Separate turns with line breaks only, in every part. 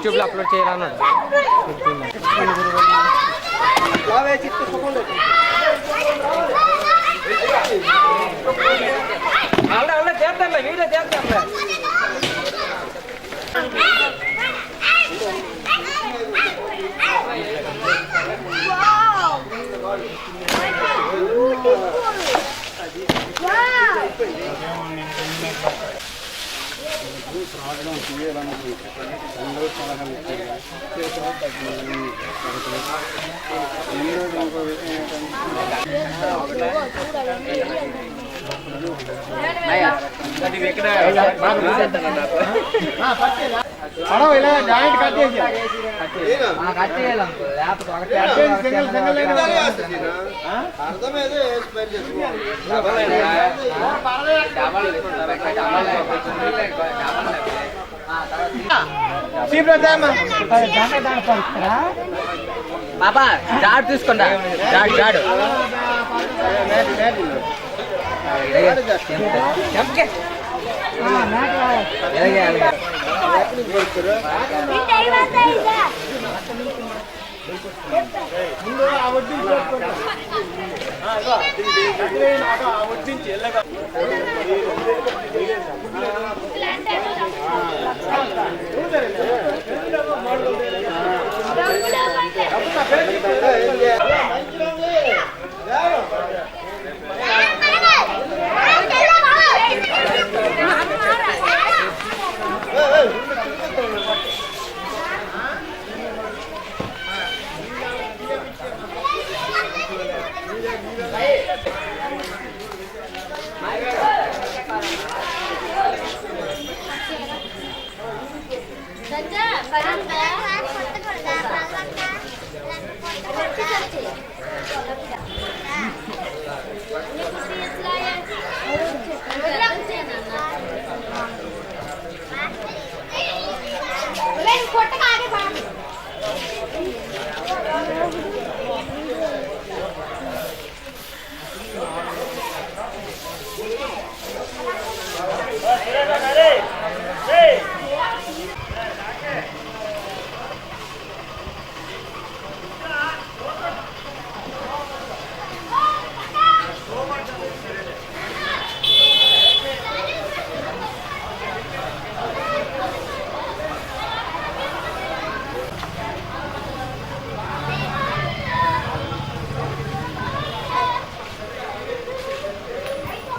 యూట్యూబ్లో అప్లోడ్ చేయాలన్నాడు. చేస్తాను వీడియో చేస్తాను. జాయింట్ కట్ బాబా జాడు తీసుకుంటా జాడు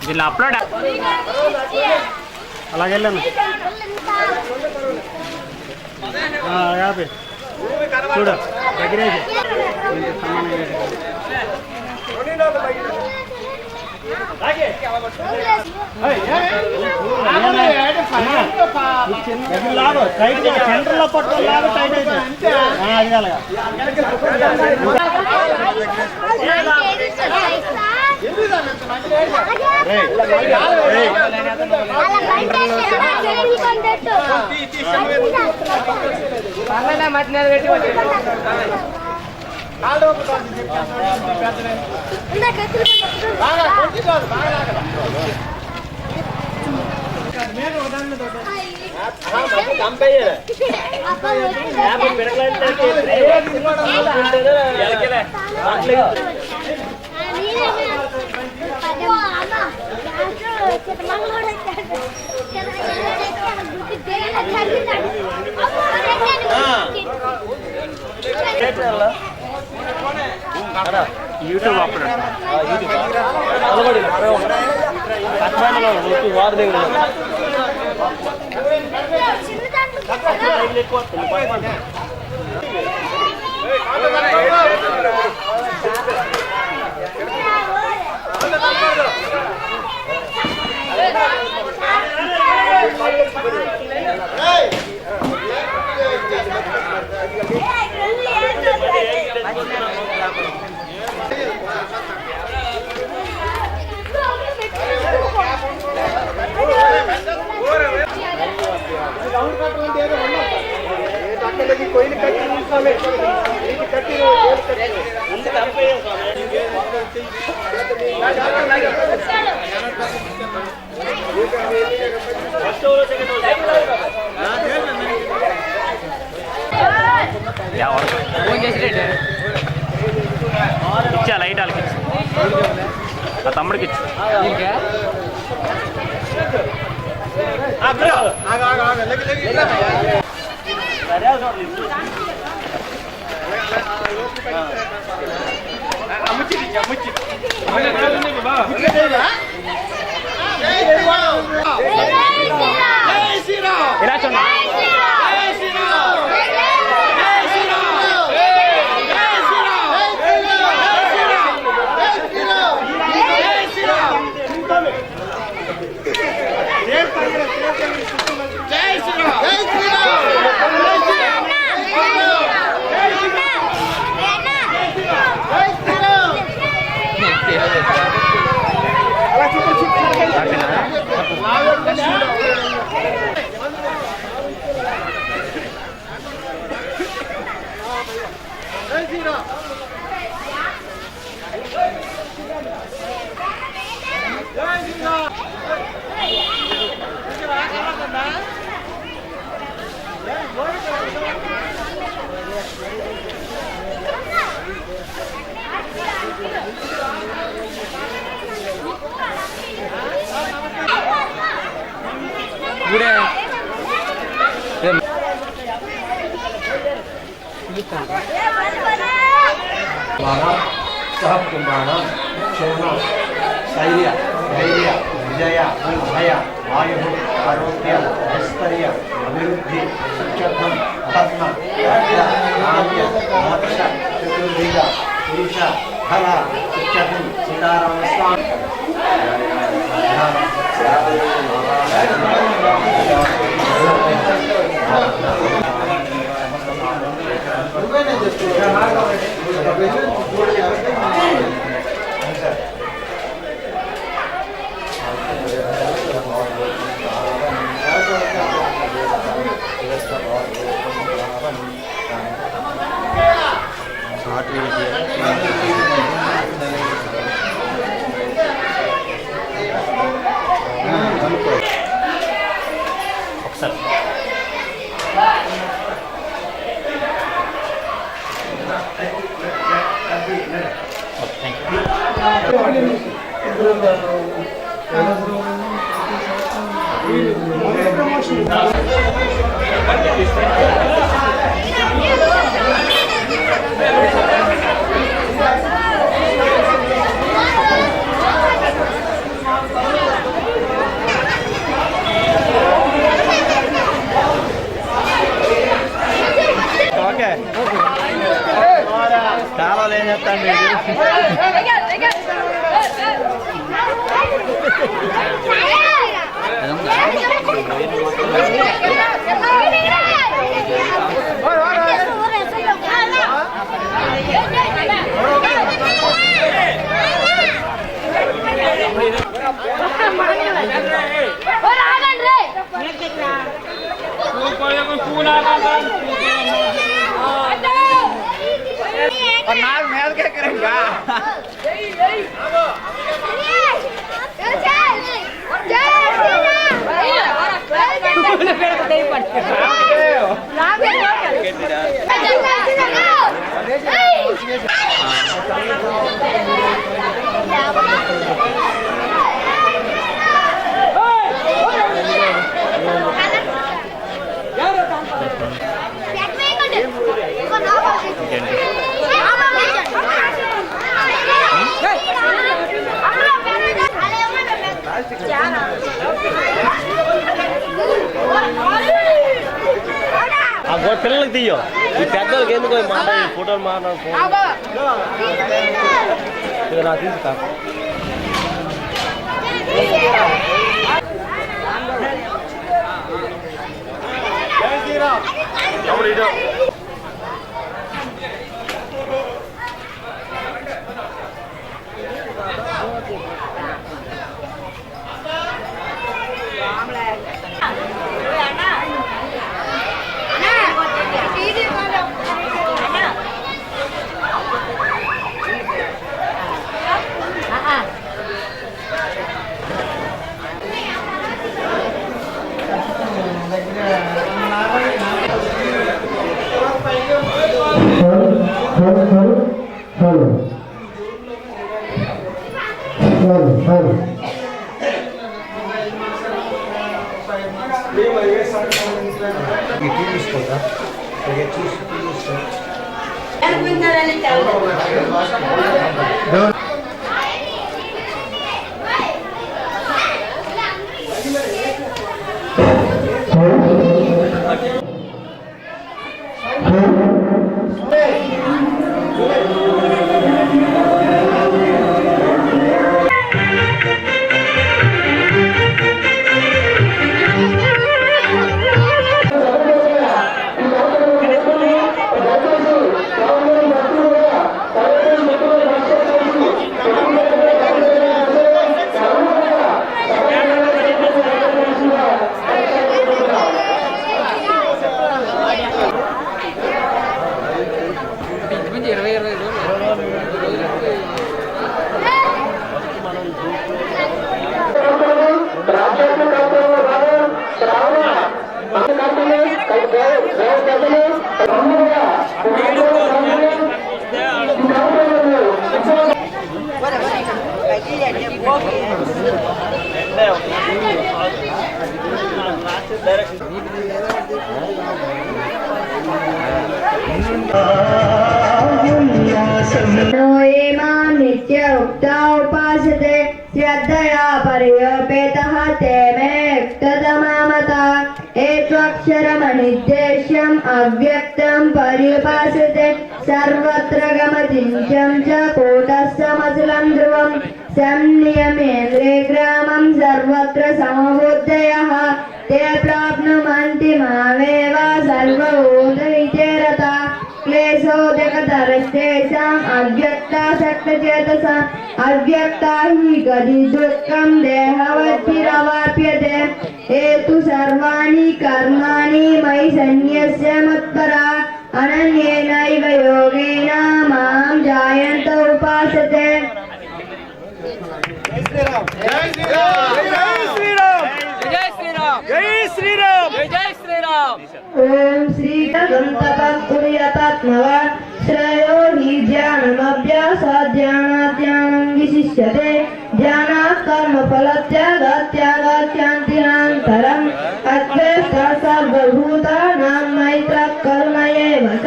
దీనిలో అప్లోడ్ అలాగే వెళ్ళాను 50 చూడ దగ్గరే సెంటర్లో పట్టుకోలాగా టైట్ అయితే అది అలాగా యూట్యూబ్
ఇచ్చా లైట్ వాళ్ళకి ఆ తమ్ముడికి ఇచ్చు ఇలా చూడండి.
सह कुंभाणां क्षेम स्थैर्य धैर्य विजय भय आयु आरोग्य ऐश्वर्य अभिवृद्धि सुखम धर्म राज्य काम्य मोक्ष चतुर्विध पुरुष फल सुखम सीताराम स्वामी
చాలా లేని చెప్తాను और नाल मेल क्या करेगा పిల్లలకి తీయో ఈ పెద్దోళ్ళకి ఎందుకు మాట ఫోటోలు మాట్లాడు నా తీసుకా
ఈ టీ తీసుకోదా చూసి టీ తీసుకో
नित्य उक्ता उपासते श्रद्धया पर्यपेतः ते मे उक्ततमामता एत्वक्षरमनिर्देश्यम् अव्यक्तं पर्युपासते सर्वत्र गमतिञ्चं च कूटस्थमचलं ध्रुवम् संनियमेन्द्रे ग्रामं सर्वत्र समबुद्धयः ते प्राप्नुवन्ति मामेव सर्वभूतविचेरता क्लेशोदकतरस्तेषाम् अव्यक्तासक्तचेतसाम् अव्यक्ता हि गतिदुःखं देहवद्भिरवाप्यते एतु सर्वाणि कर्माणि मयि सन्न्यस्य मत्परा अनन्येनैव योगेन मां जायन्त उपासते। ओम श्री तपः श्रेयो हि ध्यानमभ्यासाध्यानाध्यानं विशिष्यते ध्यानात् कर्मफलत्यागात्यागात्यान्तिनान्तरम् अद्वेष्टा सर्वभूतानां मैत्रः करुण एव च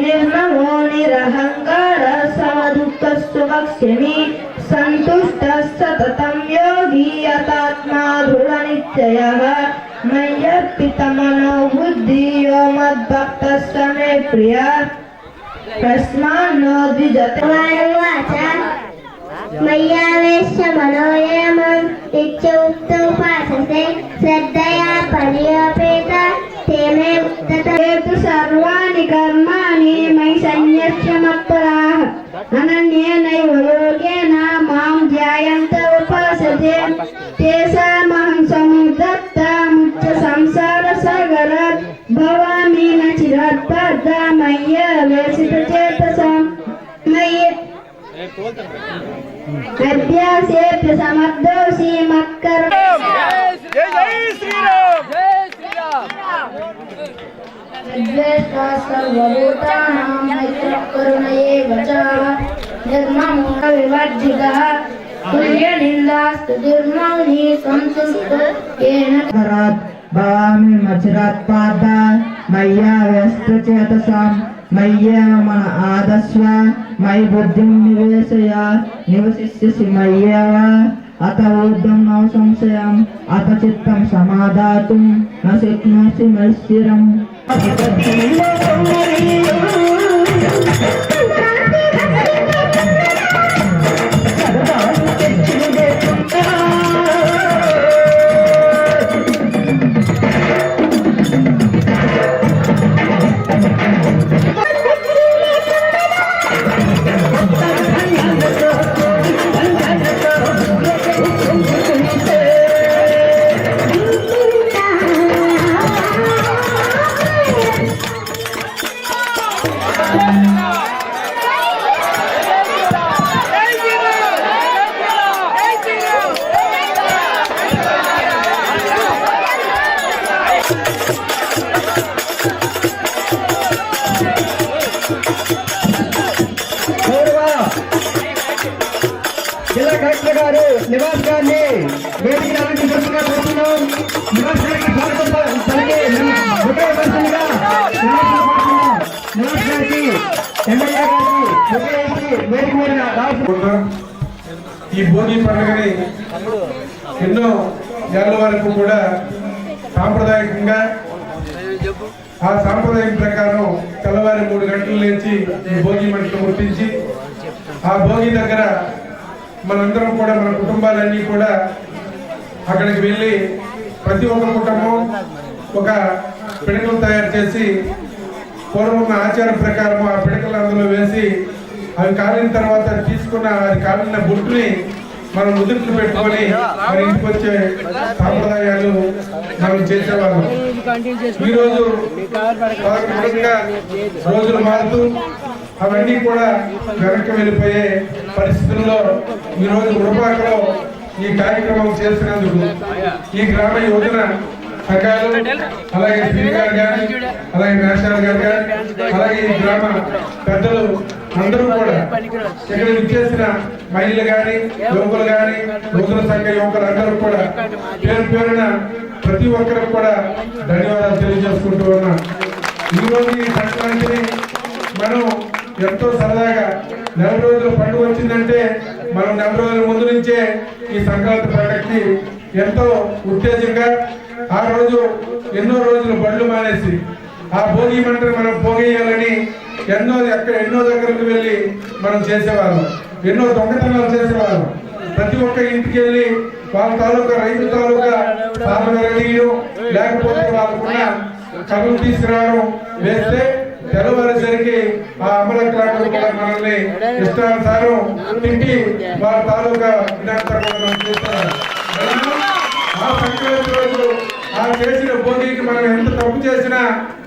निर्ममो निरहङ्कारः समदुःखस्तु वक्ष्यामि सन्तुष्टः सततं योगी यतात्मा दृढनिश्चयः मय्यर्पितमनो बुद्धियो मद्भक्तः स मे प्रियः तस्मान्नो द्विजते।
मय्यावेश्य मनोयमं इच्छुक्त उपासते श्रद्धया पर्यपेता ते मे
तु सर्वाणि कर्माणि मयि सन्न्यस्य मत्पराः अनन्येनैव योगेन मां ध्यायन्त उपासते तेषामहं समुद्धृतमुच्च संसारसागरात् भवामि न चिरात्पादा मय्यावेशितचेतसां मयि अभ्यासेऽप्य समर्थोऽसि मत्कर्म। द्वेष्टा सर्वभूतानां मैत्रः करुण एव च निर्ममो विवर्जितः तुल्यनिन्दास्तुतिर्मौनी संतुष्टो येन
भवामि मचिरात्पादा मय्यावेष्टचेतसां मय्येव आदस्व मयि बुद्धिं निवेशय निवसिष्यसि मय्येव अत ऊर्ध्वं न संशयम् अत चित्तं समादातुं न शक्नोषि मयि स्थिरम्।
ఈ భోగి పండుగని ఎన్నో ఏళ్ల వరకు కూడా సాంప్రదాయకంగా ఆ సాంప్రదాయం ప్రకారం తెల్లవారి 3 గంటలు లేచి ఈ భోగి మంటలు ముట్టించి ఆ భోగి దగ్గర మనందరం కూడా మన కుటుంబాలన్నీ కూడా అక్కడికి వెళ్ళి ప్రతి ఒక్క కుటుంబం ఒక పిడకలు తయారు చేసి పూర్వం ఉన్న ఆచారం ప్రకారం ఆ పిడకలు అందులో వేసి అవి కాలిన తర్వాత తీసుకున్న అది కాలిన బుట్టుని మనం ముదుట్లు పెట్టుకొని మన ఇంటికి వచ్చే సాంప్రదాయాలు మనం చేసేవాళ్ళం. ఈరోజు రోజులు మారుతూ అవన్నీ కూడా వెనక్కి వెళ్ళిపోయే పరిస్థితుల్లో ఈరోజు ఉడపాకలో ఈ కార్యక్రమం చేసినందుకు ఈ గ్రామ యువజన సంఘాలు అలాగే శ్రీ గారు కానీ అలాగే మేషాలు గారు కానీ అలాగే ఈ గ్రామ పెద్దలు అందరూ కూడా ఇక్కడ విచ్చేసిన మహిళలు కానీ యువకులు కానీ యువకుల సంఘ యువకులు అందరూ కూడా పేరు పేరున ప్రతి ఒక్కరికి కూడా ధన్యవాదాలు తెలియజేసుకుంటూ ఉన్నాం. ఈరోజు ఈ సంక్రాంతిని మనం ఎంతో సరదాగా 4 రోజుల పండుగ వచ్చిందంటే మనం 4 రోజుల ముందు నుంచే ఈ సంక్రాంతి పండుగకి ఎంతో ఉత్తేజంగా ఆ రోజు ఎన్నో రోజులు బళ్ళు మానేసి ఆ భోగి మంటను మనం పోగేయాలని ఎన్నో దగ్గరకు వెళ్ళి మనం చేసేవాళ్ళం. ఎన్నో దొంగతనాలు చేసేవాళ్ళం. ప్రతి ఒక్క ఇంటికి వెళ్ళి వాళ్ళ తాలూకా రైతు తాలూకా సామగ్రిలు లేకపోతే వాళ్ళకున్న కబులు తీసుకురావడం వేస్తే తెల్లవారేసరికి ఆ అమలక్రాంతులు కూడా మనల్ని ఇష్టానుసారం తింటి వాళ్ళ తాలూకా వినాంతా కూడా మనం చేస్తున్నారు. ఆ సంక్రాంతి రోజు ఆ చేసిన భోగికి మనం ఎంత తప్పు చేసినా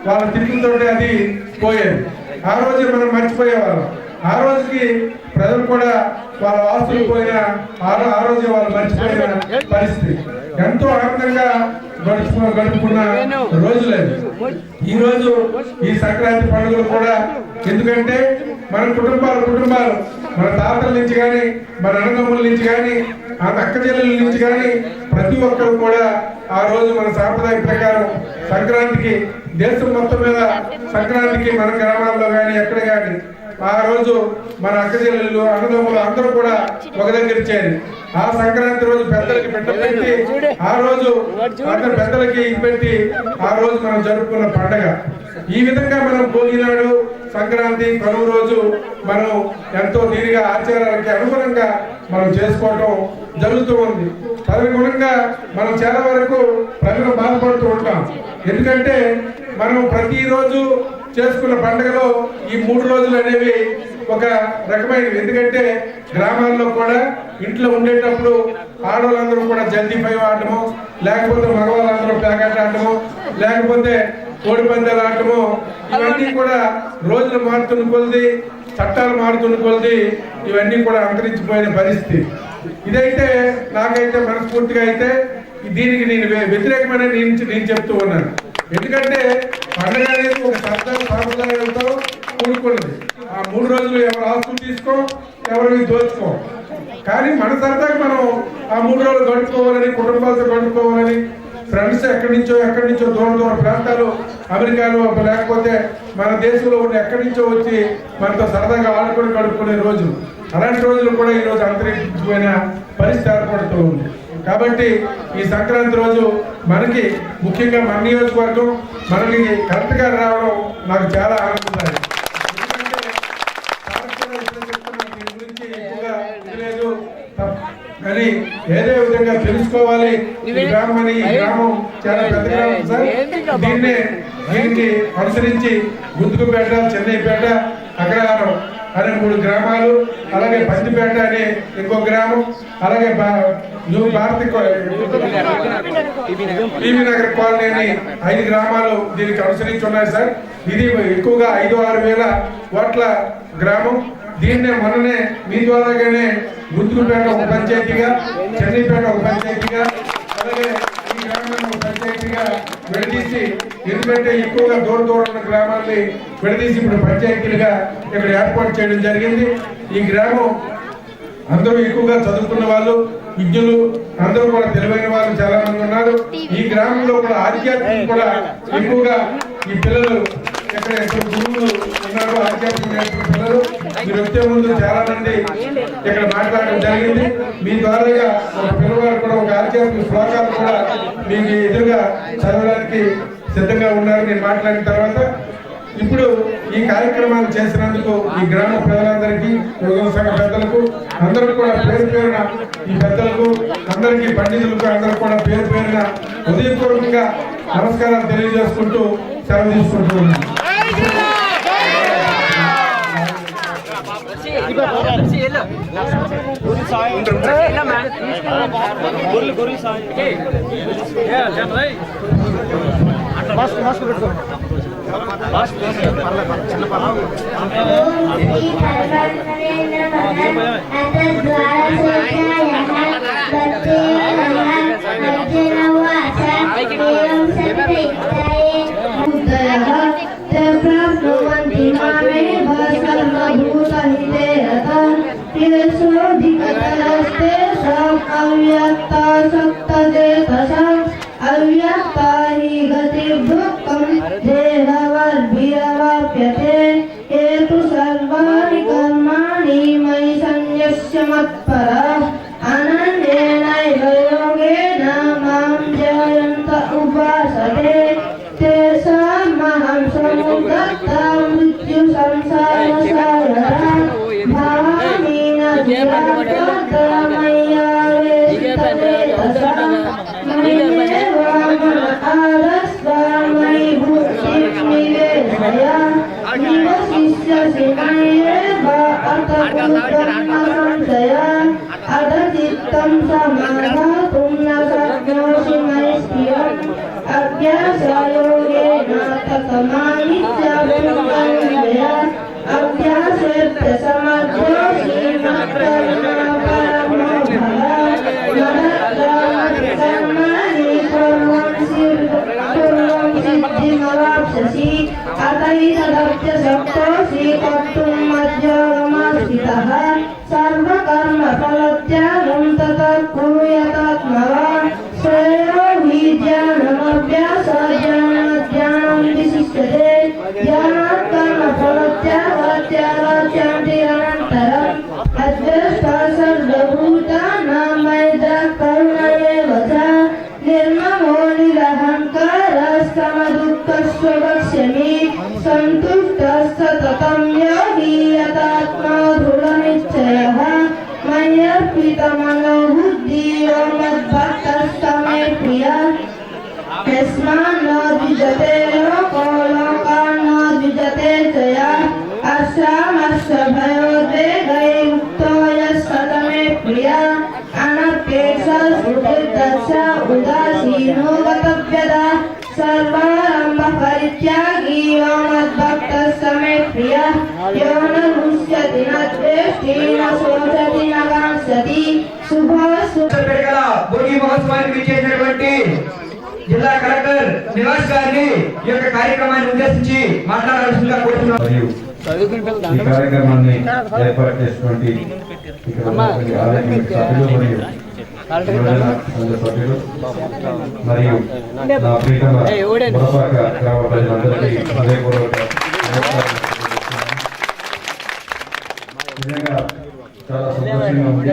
వాళ్ళ తిరుగుతుంటే అది పోయేది. ఆ రోజు మనం మర్చిపోయేవాళ్ళం. ఆ రోజుకి ప్రజలు కూడా వాళ్ళ ఆస్తులు పోయినా ఆ రోజు వాళ్ళు మర్చిపోయిన పరిస్థితి. ఎంతో ఆనందంగా గడుపుకున్న రోజులేదు ఈ రోజు ఈ సంక్రాంతి పండుగలు కూడా. ఎందుకంటే మన కుటుంబాలు మన తాతల నుంచి కానీ మన అన్నదమ్ముల నుంచి కానీ ఆ అక్క చెల్లెల నుంచి కానీ ప్రతి ఒక్కరు కూడా ఆ రోజు మన సాంప్రదాయ ప్రకారం సంక్రాంతికి దేశం మొత్తం మీద సంక్రాంతికి మన గ్రామాల్లో కానీ ఎక్కడ కానీ ఆ రోజు మన అక్క చెల్లెళ్ళు అన్నదమ్ములు అందరూ కూడా ఒక దగ్గర చేరి ఆ సంక్రాంతి రోజు పెద్దలకి బిడ్డ పెట్టి ఆ రోజు అందరు పెద్దలకి పెట్టి ఆ రోజు మనం జరుపుకున్న పండగ. ఈ విధంగా మనం భోగి నాడు సంక్రాంతి కనుమ రోజు మనం ఎంతో దీనిగా ఆచారాలకి అనుగుణంగా మనం చేసుకోవటం జరుగుతూ ఉంది. తదనుగుణంగా మనం చాలా వరకు ప్రజలు బాధపడుతూ ఉంటాం. ఎందుకంటే మనం ప్రతిరోజు చేసుకున్న పండుగలో ఈ 3 రోజులు అనేవి ఒక రకమైనవి. ఎందుకంటే గ్రామాల్లో కూడా ఇంట్లో ఉండేటప్పుడు ఆడవాళ్ళందరూ కూడా జల్దీ పై ఆడటము, లేకపోతే మగవాళ్ళందరూ ప్యాకెట్ ఆడటము, లేకపోతే కోడి పందాలు ఆడటము, ఇవన్నీ కూడా రోజులు మారుతున్న కొలది, చట్టాలు మారుతున్న కొలది ఇవన్నీ కూడా అంతరించిపోయిన పరిస్థితి. ఇదైతే నాకైతే మనస్ఫూర్తిగా అయితే దీనికి నేను వ్యతిరేకమైన నేను చెప్తూ ఉన్నాను. ఎందుకంటే పండుగ అనేది ఒక సాంప్రదాయాలతో కూడుకున్నది. ఆ 3 రోజులు ఎవరు ఆస్తులు తీసుకో, ఎవరిని దోచుకో, కానీ మన సరదాగా మనం ఆ 3 రోజులు గడుపుకోవాలని, కుటుంబాలతో గడుపుకోవాలని, ఫ్రెండ్స్ ఎక్కడి నుంచో దూర ప్రాంతాలు అమెరికాలో లేకపోతే మన దేశంలో ఉన్న ఎక్కడి నుంచో వచ్చి మనతో సరదాగా ఆడుకొని గడుపుకునే రోజులు, అలాంటి రోజులు కూడా ఈరోజు అంతరించిపోయిన పరిస్థితి ఏర్పడుతూ ఉంది. కాబట్టి ఈ సంక్రాంతి రోజు మనకి ముఖ్యంగా మన నియోజకవర్గం మనకి కరెక్ట్గా రావడం నాకు చాలా ఆనందం. కానీ ఏదో విధంగా తెలుసుకోవాలి. ఈ గ్రామం చాలా పెద్ద గ్రామం సార్. దీన్ని అనుసరించి గుంతుకుపేట, చెన్నైపేట, అగ్రహారం అనే 3 గ్రామాలు, అలాగే పందిపేట అనే ఇంకో గ్రామం, అలాగే టీవీ నగర్ కాలనీ అని 5 గ్రామాలు దీనికి అనుసరించి ఉన్నాయి సార్. ఇది ఎక్కువగా 5-6 వేల ఓట్ల గ్రామం. దీన్నే మొన్ననే మీ ద్వారాగానే గుంతుకుపేట ఒక పంచాయతీగా, చెన్నైపేట ఒక పంచాయతీగా, అలాగే ఈ గ్రామాన్ని ఒక పంచాయతీగా విడదీసి, ఎందుకంటే ఎక్కువగా దూరం ఉన్న గ్రామాలని విడదీసి ఇప్పుడు పంచాయతీలుగా ఇక్కడ ఏర్పాటు చేయడం జరిగింది. ఈ గ్రామం అందరూ ఎక్కువగా చదువుకున్న వాళ్ళు, విద్యులు అందరూ కూడా తెలివైన వాళ్ళు చాలా మంది ఉన్నారు. ఈ గ్రామంలో కూడా ఆధ్యాత్మికం కూడా ఎక్కువగా ఈ పిల్లలు ఎక్కడ గురువులు ఉన్నారు, ఆధ్యాత్మిక నేర్చుకున్న పిల్లలు. మీరు వచ్చే ముందు చాలా మంది ఇక్కడ మాట్లాడడం జరిగింది. మీ ద్వారాగా ఒక పిల్లవాడు కూడా ఒక ఆధ్యాత్మిక శ్లోకాలు కూడా మీకు ఎదురుగా చదవడానికి సిద్ధంగా ఉన్నారు నేను మాట్లాడిన తర్వాత. ఇప్పుడు ఈ కార్యక్రమాలు చేసినందుకు ఈ గ్రామ ప్రజలందరికీ, యోగ సంఘ పెద్దలకు అందరికీ కూడా పేరు పేరున ఈ పెద్దలకు అందరికీ పండితులకు అందరూ కూడా పేరు పేరున హృదయపూర్వకంగా నమస్కారాలు తెలియజేసుకుంటూ సెలవు తీసుకుంటూ ఉన్నాను.
జిల్లా కలెక్టర్ నివాస్ గారిని ఈ యొక్క కార్యక్రమాన్ని ఉద్దేశించి మాట్లాడాల్సిందిగా కోరుతున్నాను.
ఈ కార్యక్రమాన్ని ఏర్పాటు చేసినటువంటి ఇక్కడ ఉన్నటువంటి ఆలయ సభ్యులు మరియు సభ్యులు మరియు నా ప్రీతమ మురపాక గ్రామ ప్రజలందరికీ హృదయపూర్వక నిజంగా చాలా సంతోషంగా ఉంది.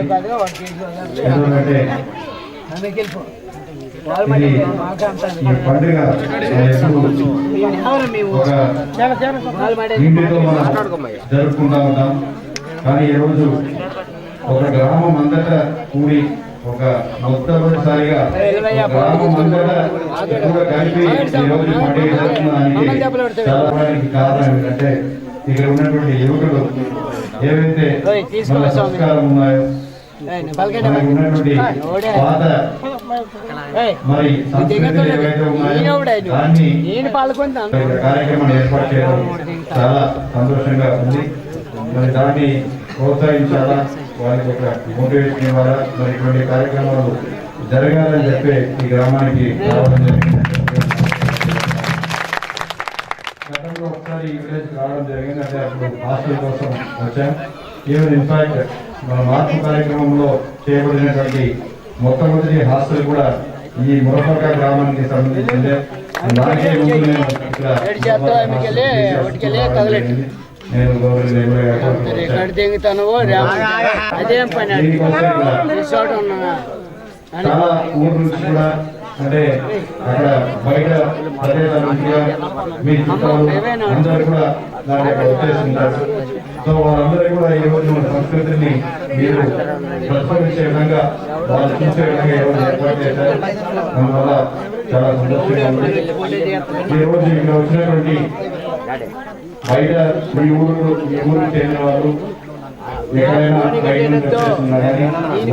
ఎందుకంటే ఈ పండుగ ఒక ఇంటితో మనం జరుపుకుంటా ఉంటాం. కానీ ఈరోజు ఒక గ్రామం అంతటా కూడి ఒక మొట్టమొదటిసారిగా గ్రామం అంతటా ఎక్కువగా కలిపి ఈరోజు పండుగ జరుపుకోవడానికి చాలా కారణం ఏంటంటే ఇక్కడ ఉన్నటువంటి యువకులు ఏవైతే మన సంస్కారం ఉన్నాయో మనకి ఉన్నటువంటి పాత మరి సంస్కృతులు ఏవైతే ఉన్నాయో దాన్ని కార్యక్రమాన్ని ఏర్పాటు చేయడం చాలా సంతోషంగా ఉంది. మరి దాన్ని ప్రోత్సహించాలా, వారికి ఒక మోటివేషన్ ఇవ్వాలా, మరి ఇటువంటి కార్యక్రమాలు జరగాలని చెప్పి ఈ గ్రామానికి రావడం జరిగింది. గతంలో ఒకసారి ఈ విలేజ్ రావడం జరిగింది. అంటే అప్పుడు హాస్టల్ కోసం వచ్చాం. ఈవెన్ ఇన్ఫాక్ట్
మన మార్పు కార్యక్రమంలో చేయబడినటువంటి మొట్టమొదటి హాస్టల్ కూడా ఈ మురపక గ్రామానికి సంబంధించిందే. దానికే ముందు నేను ఇక్కడ నేను చాలా ఊరు నుంచి కూడా అంటే అక్కడ బయట ప్రదేశాల నుంచి మీ చుట్టాలు అందరూ కూడా దాని యొక్క వచ్చేస్తుంటారు. సో వాళ్ళందరూ కూడా ఈ రోజు మన సంస్కృతిని మీరు ప్రతిఫలించే విధంగా వాళ్ళు చూసే విధంగా ఈ రోజు ఏర్పాటు చేశారు. దానివల్ల చాలా సంతోషంగా ఉంది. ఈ రోజు ఇక్కడ వచ్చినటువంటి బయట మీ ఊరికి చెందిన వాళ్ళు ఎక్కడైనా బయట నుంచి వచ్చేస్తున్నారు కానీ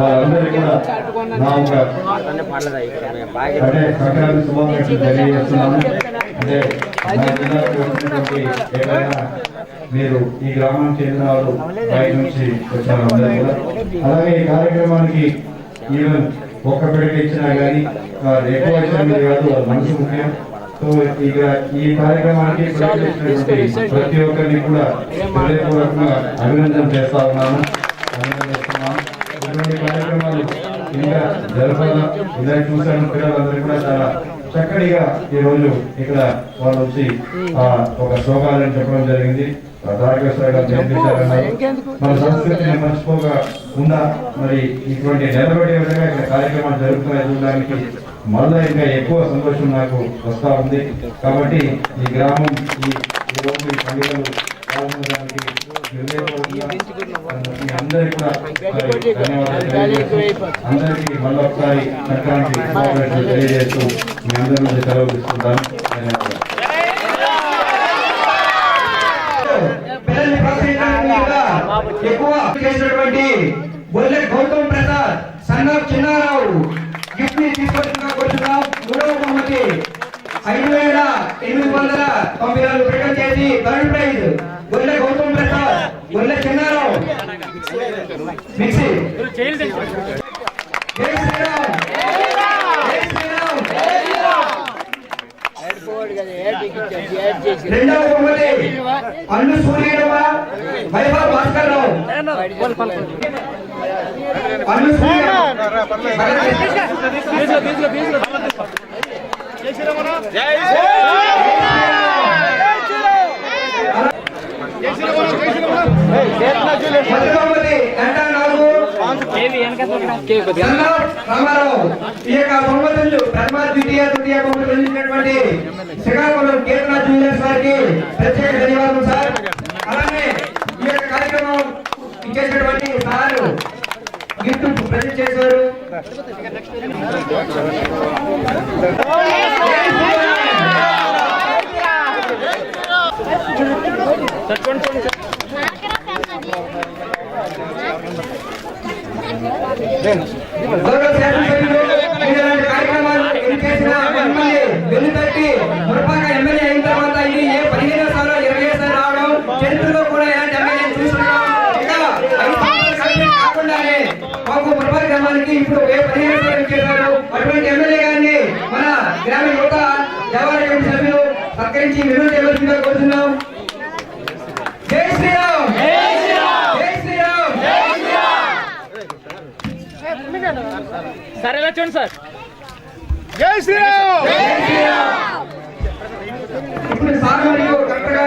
వాళ్ళందరూ కూడా నా ఒక అంటే సంక్రాంతి శుభాకాంక్షలు తెలియజేస్తున్నాను. అంటే వచ్చినటువంటి ఎక్కడైనా మీరు ఈ గ్రామానికి చెందిన వాళ్ళు బయట నుంచి వచ్చిన అందరూ కూడా అలాగే ఈ కార్యక్రమానికి ఈవెన్ ఒక్క పిడక ఇచ్చినా కానీ ఎక్కువ ఇచ్చినా కాదు వాళ్ళ మనసు ముఖ్యం. సో ఇక ఈ కార్యక్రమానికి ప్రతి ఒక్కరిని కూడా హృదయపూర్వకంగా అభినందన చేస్తా ఉన్నాను. ఇటువంటి కార్యక్రమాలు ఇంకా జరపాల ఇలా చూసాను. పిల్లలందరూ కూడా చాలా చక్కటిగా ఈ రోజు ఇక్కడ వాళ్ళు వచ్చి ఒక శ్లోకాలను చెప్పడం జరిగింది. తారకేశ్వర గారు జయంతించారన్నారు. మన సంస్కృతిని మర్చిపోకుండా మరి ఇటువంటి నిలబడే విధంగా ఇక్కడ కార్యక్రమాలు జరుగుతున్నాయి చూడడానికి మళ్ళా ఇంకా ఎక్కువ సంతోషం నాకు వస్తూ ఉంది. కాబట్టి ఈ గ్రామం ఈ రోజు ఈ పండుగలు పాల్గొనడానికి మీ అందరికీ కూడా ధన్యవాదాలు. అందరికీ మళ్ళీ ఒకసారి సంక్రాంతి శుభాకాంక్షలు తెలియజేస్తూ మీ అందరి నుంచి సెలవు తీసుకుంటాను. ధన్యవాదాలు.
ఎక్కువ చేసినటువంటి Bolle Gautam Prasad son of Chinnarao gift ని తీసుకొచ్చిన కూర్చున్నాం. మూడవ బహుమతి 5,894 ప్రకటన చేసి third prize Bolle Gautam Prasad Bolle Chinnarao mixie. జై శ్రీరామ్. రెండవ బహుమతి అల్లు సూర్యరావు వైభవ్ భాస్కర్ రావు అల్లు సూర్యరావు రామారావు. ఈ యొక్క బహుమతులు ప్రథమ ద్వితీయ తృతీయ బహుమతులు అందించినటువంటి శ్రీకాకుళం కీర్తన జ్యువెలర్స్ వారికి ప్రత్యేక ధన్యవాదాలు సార్. అలానే ఈ యొక్క కార్యక్రమం ఇచ్చేసినటువంటి సార్ గిఫ్ట్ ప్రజెంట్ చేశారు. కార్యక్రమాలు వెలుపెట్టి మురపాక ఎమ్మెల్యే అయిన తర్వాత ఇది 15 సార్లు 20 సార్లు రావడం చరిత్రలో కూడా ఇలాంటి ఎమ్మెల్యే చూస్తున్నాం. ఇంకా 5 సంవత్సరాలు కాకుండానే మాకు మురపాక గ్రామానికి ఇప్పుడు 15 సార్లు ఇచ్చేశారు. అటువంటి ఎమ్మెల్యే గారిని మన గ్రామ యువత జవాహర్ కమిటీ సభ్యులు సత్కరించి విడుదల చేయవలసిందిగా కోరుతున్నాం. జై శ్రీరామ్.
సరే చూడండి సార్. జై శ్రీరామ్.
ఇప్పుడు సార్ మరియు కరెక్ట్గా